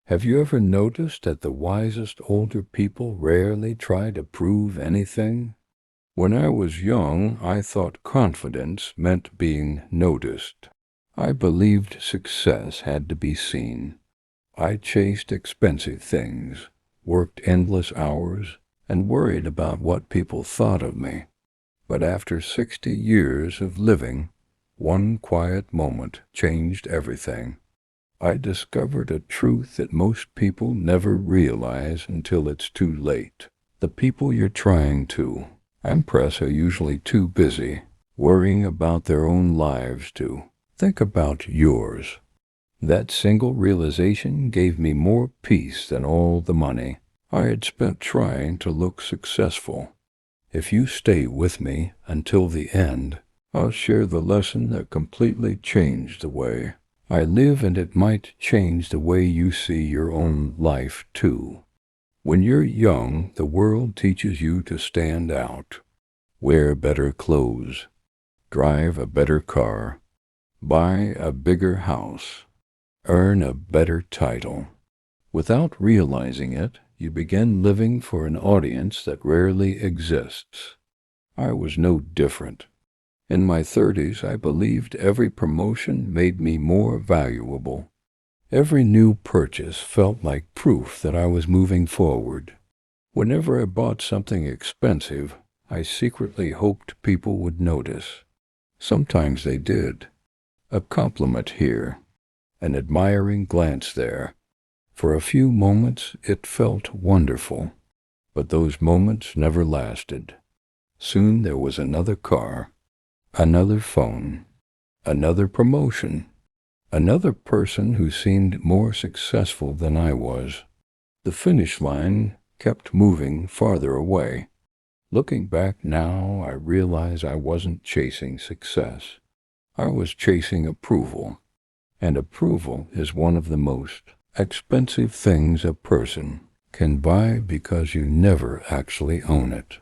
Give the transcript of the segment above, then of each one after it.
Have you ever noticed that the wisest older people rarely try to prove anything? When I was young, I thought confidence meant being noticed. I believed success had to be seen. I chased expensive things, worked endless hours, and worried about what people thought of me. But after 60 years of living, one quiet moment changed everything. I discovered a truth that most people never realize until it's too late. The people you're trying to impress are usually too busy worrying about their own lives to think about yours. That single realization gave me more peace than all the money I had spent trying to look successful. If you stay with me until the end, I'll share the lesson that completely changed the way I live, and it might change the way you see your own life too. When you're young, the world teaches you to stand out, wear better clothes, drive a better car, buy a bigger house, earn a better title. Without realizing it, you begin living for an audience that rarely exists. I was no different. In my 30s, I believed every promotion made me more valuable. Every new purchase felt like proof that I was moving forward. Whenever I bought something expensive, I secretly hoped people would notice. Sometimes they did. A compliment here, an admiring glance there. For a few moments, it felt wonderful. But those moments never lasted. Soon there was another car, another phone, another promotion, another person who seemed more successful than I was. The finish line kept moving farther away. Looking back now, I realize I wasn't chasing success. I was chasing approval, and approval is one of the most expensive things a person can buy because you never actually own it.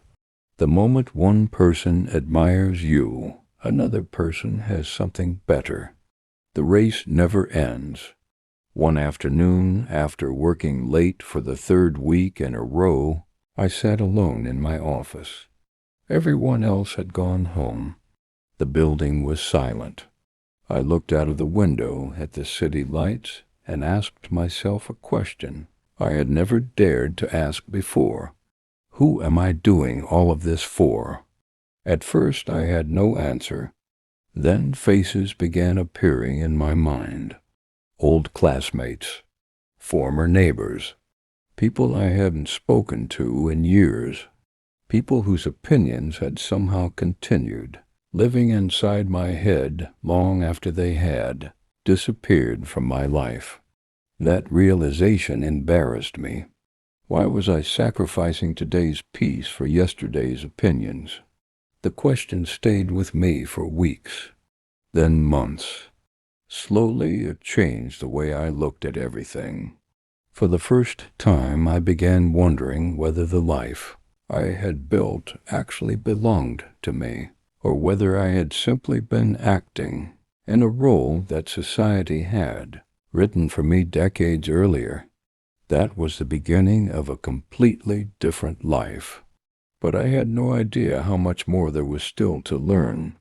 The moment one person admires you, another person has something better. The race never ends. One afternoon, after working late for the third week in a row, I sat alone in my office. Everyone else had gone home. The building was silent. I looked out of the window at the city lights and asked myself a question I had never dared to ask before. Who am I doing all of this for? At first I had no answer. Then faces began appearing in my mind. Old classmates, former neighbors, people I hadn't spoken to in years, people whose opinions had somehow continued, living inside my head long after they had disappeared from my life. That realization embarrassed me. Why was I sacrificing today's peace for yesterday's opinions? The question stayed with me for weeks, then months. Slowly, it changed the way I looked at everything. For the first time, I began wondering whether the life I had built actually belonged to me, or whether I had simply been acting in a role that society had written for me decades earlier. That was the beginning of a completely different life. But I had no idea how much more there was still to learn.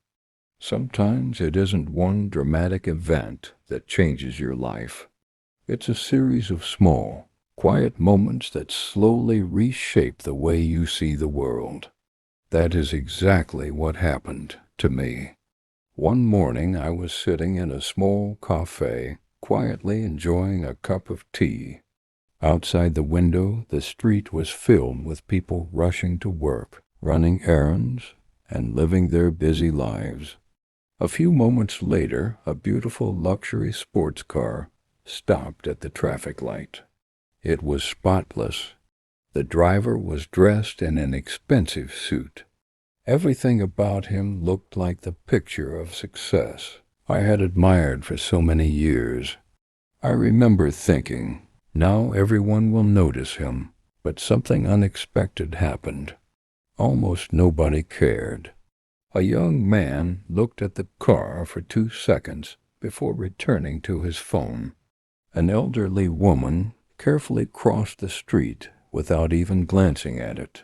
Sometimes it isn't one dramatic event that changes your life. It's a series of small, quiet moments that slowly reshape the way you see the world. That is exactly what happened to me. One morning I was sitting in a small cafe, quietly enjoying a cup of tea. Outside the window, the street was filled with people rushing to work, running errands, and living their busy lives. A few moments later, a beautiful luxury sports car stopped at the traffic light. It was spotless. The driver was dressed in an expensive suit. Everything about him looked like the picture of success I had admired for so many years. I remember thinking, now everyone will notice him, but something unexpected happened. Almost nobody cared. A young man looked at the car for 2 seconds before returning to his phone. An elderly woman carefully crossed the street without even glancing at it.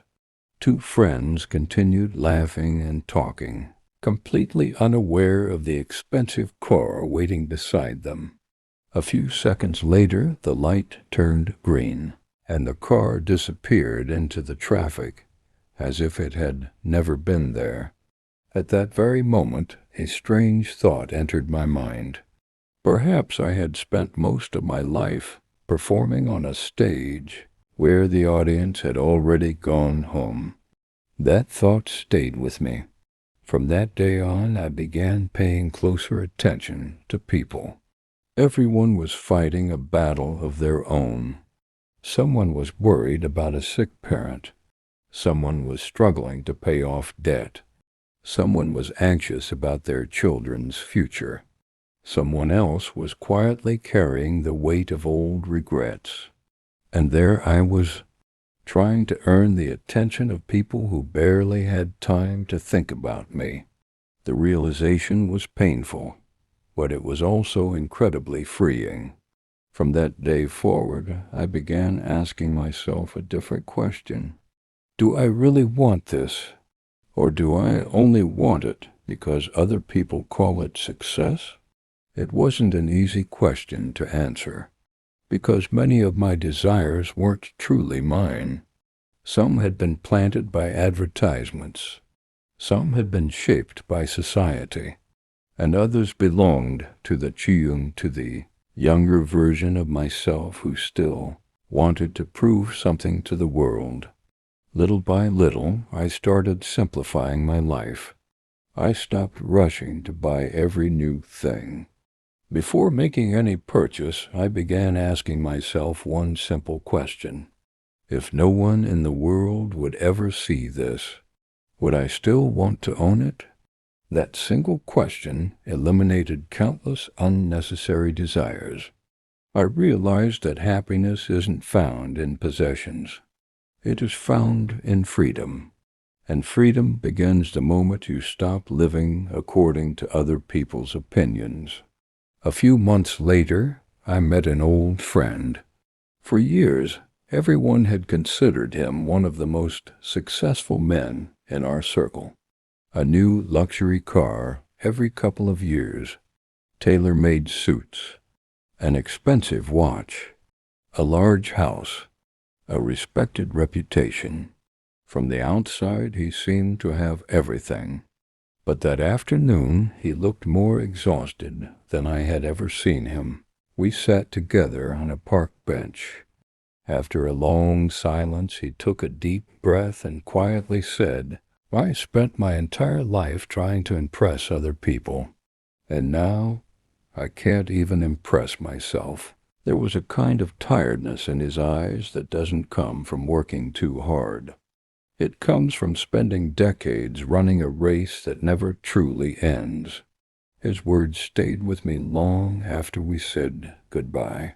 Two friends continued laughing and talking, completely unaware of the expensive car waiting beside them. A few seconds later, the light turned green, and the car disappeared into the traffic as if it had never been there. At that very moment, a strange thought entered my mind. Perhaps I had spent most of my life performing on a stage where the audience had already gone home. That thought stayed with me. From that day on, I began paying closer attention to people. Everyone was fighting a battle of their own. Someone was worried about a sick parent. Someone was struggling to pay off debt. Someone was anxious about their children's future. Someone else was quietly carrying the weight of old regrets. And there I was, trying to earn the attention of people who barely had time to think about me. The realization was painful, but it was also incredibly freeing. From that day forward, I began asking myself a different question. Do I really want this? Or do I only want it because other people call it success? It wasn't an easy question to answer, because many of my desires weren't truly mine. Some had been planted by advertisements. Some had been shaped by society, and others belonged to the younger version of myself who still wanted to prove something to the world. Little by little, I started simplifying my life. I stopped rushing to buy every new thing. Before making any purchase, I began asking myself one simple question. If no one in the world would ever see this, would I still want to own it? That single question eliminated countless unnecessary desires. I realized that happiness isn't found in possessions. It is found in freedom, and freedom begins the moment you stop living according to other people's opinions. A few months later, I met an old friend. For years, everyone had considered him one of the most successful men in our circle. A new luxury car every couple of years, tailor-made suits, an expensive watch, a large house, a respected reputation. From the outside, he seemed to have everything. But that afternoon, he looked more exhausted than I had ever seen him. We sat together on a park bench. After a long silence, he took a deep breath and quietly said, "I spent my entire life trying to impress other people, and now I can't even impress myself." There was a kind of tiredness in his eyes that doesn't come from working too hard. It comes from spending decades running a race that never truly ends. His words stayed with me long after we said goodbye.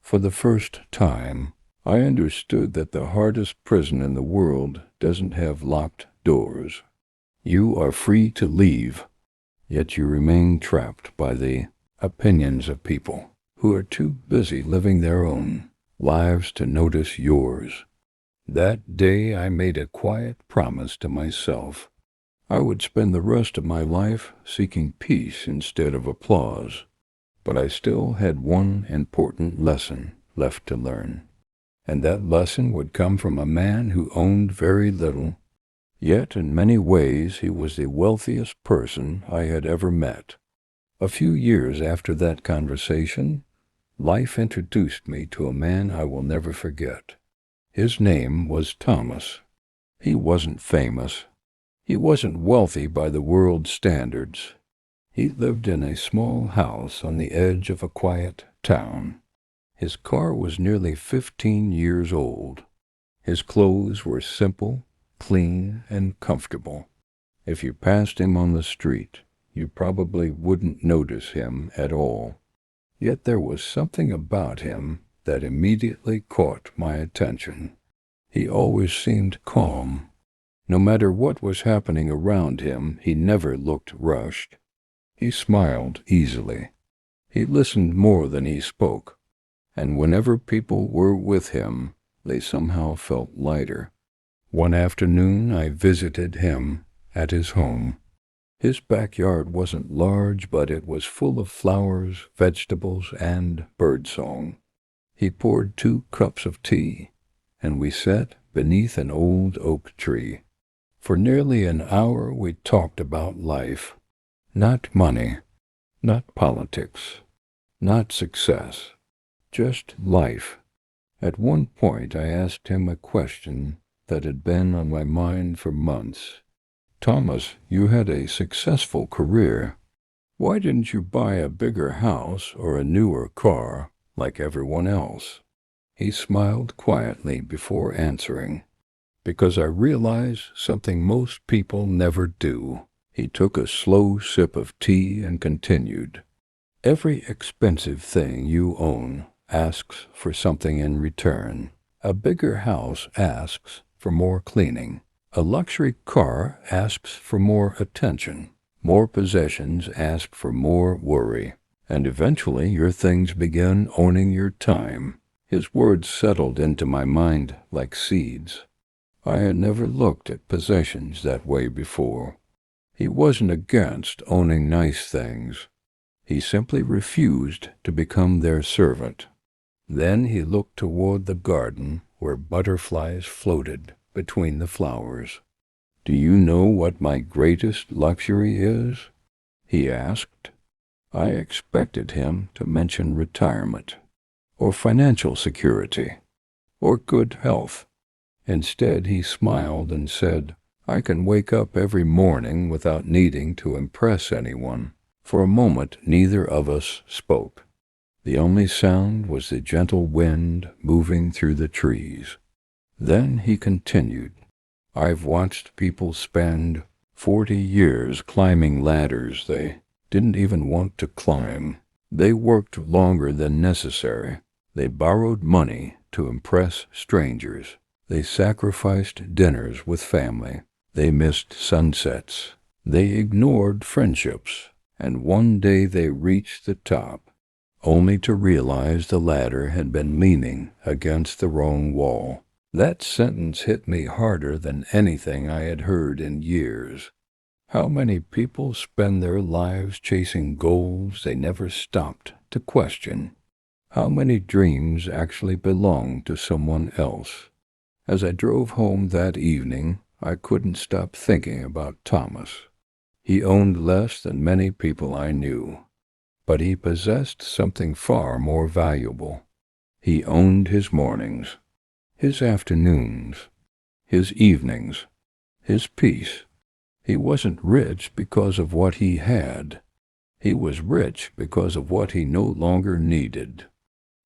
For the first time, I understood that the hardest prison in the world doesn't have locked doors. You are free to leave, yet you remain trapped by the opinions of people who are too busy living their own lives to notice yours. That day I made a quiet promise to myself. I would spend the rest of my life seeking peace instead of applause. But I still had one important lesson left to learn. And that lesson would come from a man who owned very little. Yet in many ways he was the wealthiest person I had ever met. A few years after that conversation, life introduced me to a man I will never forget. His name was Thomas. He wasn't famous. He wasn't wealthy by the world's standards. He lived in a small house on the edge of a quiet town. His car was nearly 15 years old. His clothes were simple, clean, and comfortable. If you passed him on the street, you probably wouldn't notice him at all. Yet there was something about him that immediately caught my attention. He always seemed calm. No matter what was happening around him, he never looked rushed. He smiled easily. He listened more than he spoke. and whenever people were with him, they somehow felt lighter. One afternoon I visited him at his home. His backyard wasn't large, but it was full of flowers, vegetables, and birdsong. He poured 2 cups of tea, and we sat beneath an old oak tree. For nearly an hour we talked about life. Not money, not politics, not success, just life. At one point I asked him a question that had been on my mind for months. "Thomas, you had a successful career. Why didn't you buy a bigger house or a newer car like everyone else?" He smiled quietly before answering. "Because I realize something most people never do." He took a slow sip of tea and continued. "Every expensive thing you own asks for something in return. A bigger house asks for more cleaning. A luxury car asks for more attention. More possessions ask for more worry. And eventually your things begin owning your time." His words settled into my mind like seeds. I had never looked at possessions that way before. He wasn't against owning nice things. He simply refused to become their servant. Then he looked toward the garden where butterflies floated between the flowers. "Do you know what my greatest luxury is?" he asked. I expected him to mention retirement, or financial security, or good health. Instead, he smiled and said, "I can wake up every morning without needing to impress anyone." For a moment, neither of us spoke. The only sound was the gentle wind moving through the trees. Then he continued, "I've watched people spend 40 years climbing ladders they didn't even want to climb. They worked longer than necessary. They borrowed money to impress strangers. They sacrificed dinners with family. They missed sunsets. They ignored friendships. And one day they reached the top, only to realize the ladder had been leaning against the wrong wall." That sentence hit me harder than anything I had heard in years. How many people spend their lives chasing goals they never stopped to question? How many dreams actually belong to someone else? As I drove home that evening, I couldn't stop thinking about Thomas. He owned less than many people I knew, but he possessed something far more valuable. He owned his mornings, his afternoons, his evenings, his peace. He wasn't rich because of what he had. He was rich because of what he no longer needed.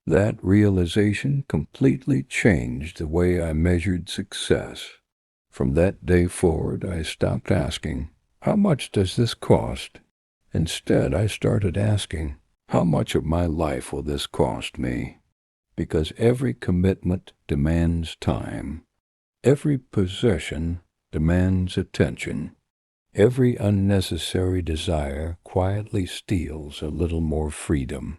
That realization completely changed the way I measured success. From that day forward, I stopped asking, "How much does this cost?" Instead, I started asking, "How much of my life will this cost me?" Because every commitment demands time. Every possession demands attention. Every unnecessary desire quietly steals a little more freedom.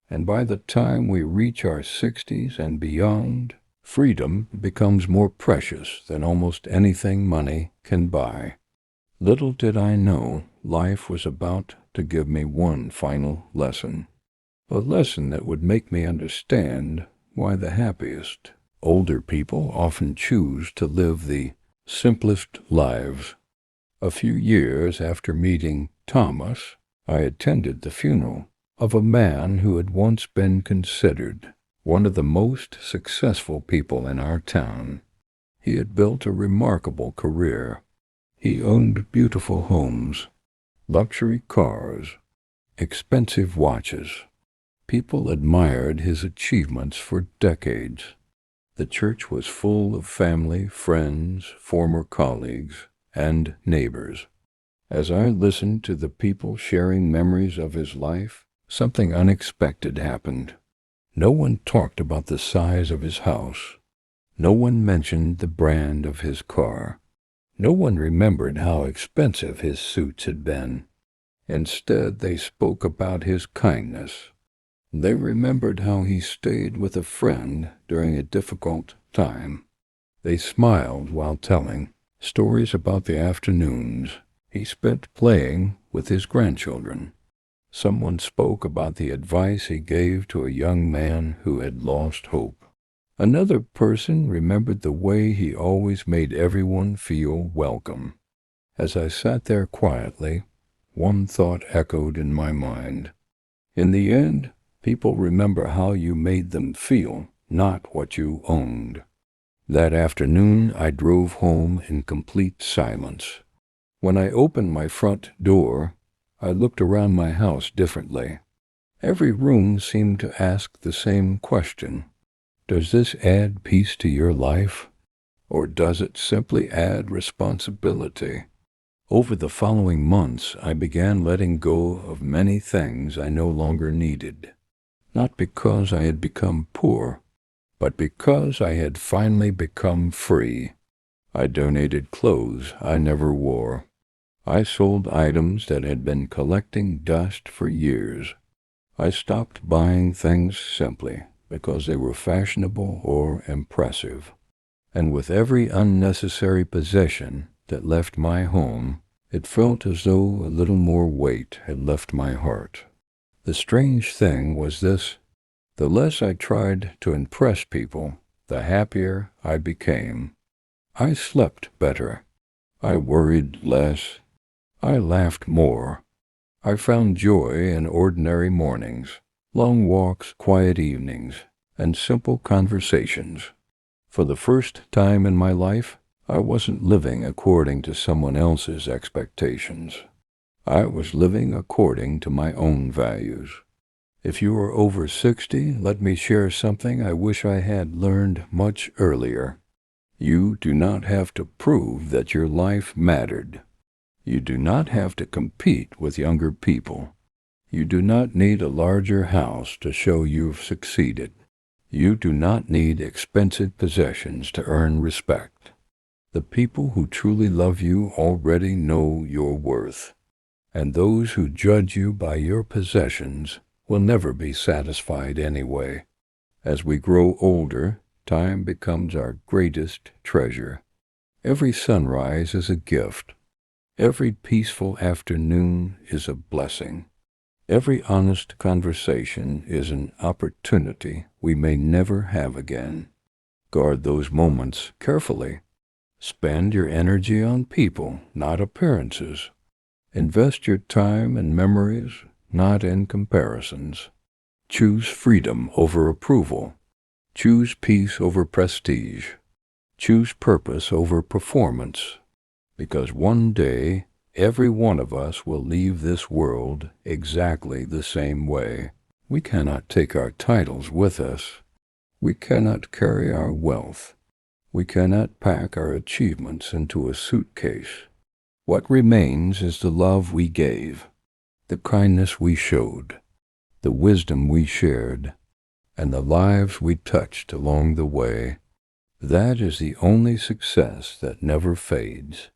And by the time we reach our 60s and beyond, freedom becomes more precious than almost anything money can buy. Little did I know life was about to give me one final lesson. A lesson that would make me understand why the happiest, older people often choose to live the simplest lives. A few years after meeting Thomas, I attended the funeral of a man who had once been considered one of the most successful people in our town. He had built a remarkable career. He owned beautiful homes, luxury cars, expensive watches. People admired his achievements for decades. The church was full of family, friends, former colleagues, and neighbors. As I listened to the people sharing memories of his life, something unexpected happened. No one talked about the size of his house. No one mentioned the brand of his car. No one remembered how expensive his suits had been. Instead, they spoke about his kindness, They remembered how he stayed with a friend during a difficult time. They smiled while telling stories about the afternoons he spent playing with his grandchildren. Someone spoke about the advice he gave to a young man who had lost hope. Another person remembered the way he always made everyone feel welcome. As I sat there quietly, one thought echoed in my mind. In the end, people remember how you made them feel, not what you owned. That afternoon, I drove home in complete silence. When I opened my front door, I looked around my house differently. Every room seemed to ask the same question. Does this add peace to your life, or does it simply add responsibility? Over the following months, I began letting go of many things I no longer needed, not because I had become poor, but because I had finally become free. I donated clothes I never wore. I sold items that had been collecting dust for years. I stopped buying things simply because they were fashionable or impressive. And with every unnecessary possession that left my home, it felt as though a little more weight had left my heart. The strange thing was this: the less I tried to impress people, the happier I became. I slept better. I worried less. I laughed more. I found joy in ordinary mornings, long walks, quiet evenings, and simple conversations. For the first time in my life, I wasn't living according to someone else's expectations. I was living according to my own values. If you are over 60, let me share something I wish I had learned much earlier. You do not have to prove that your life mattered. You do not have to compete with younger people. You do not need a larger house to show you've succeeded. You do not need expensive possessions to earn respect. The people who truly love you already know your worth, and those who judge you by your possessions will never be satisfied anyway. As we grow older, time becomes our greatest treasure. Every sunrise is a gift. Every peaceful afternoon is a blessing. Every honest conversation is an opportunity we may never have again. Guard those moments carefully. Spend your energy on people, not appearances. Invest your time in memories, not in comparisons. Choose freedom over approval. Choose peace over prestige. Choose purpose over performance. Because one day, every one of us will leave this world exactly the same way. We cannot take our titles with us. We cannot carry our wealth. We cannot pack our achievements into a suitcase. What remains is the love we gave, the kindness we showed, the wisdom we shared, and the lives we touched along the way. That is the only success that never fades.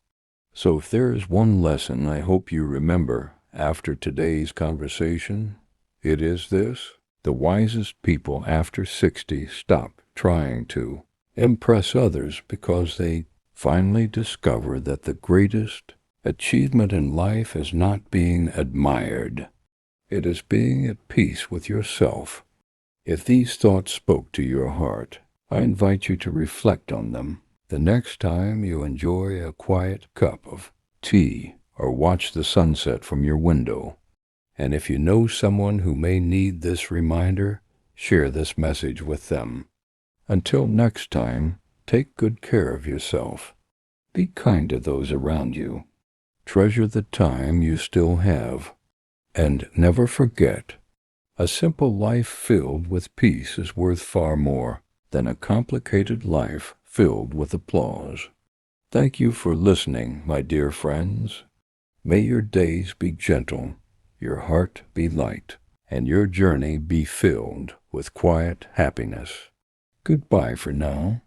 So if there is one lesson I hope you remember after today's conversation, it is this: the wisest people after 60 stop trying to impress others because they finally discover that the greatest achievement in life is not being admired. It is being at peace with yourself. If these thoughts spoke to your heart, I invite you to reflect on them the next time you enjoy a quiet cup of tea or watch the sunset from your window. And if you know someone who may need this reminder, share this message with them. Until next time, take good care of yourself. Be kind to those around you. Treasure the time you still have. And never forget, a simple life filled with peace is worth far more than a complicated life filled with applause. Thank you for listening, my dear friends. May your days be gentle, your heart be light, and your journey be filled with quiet happiness. Goodbye for now.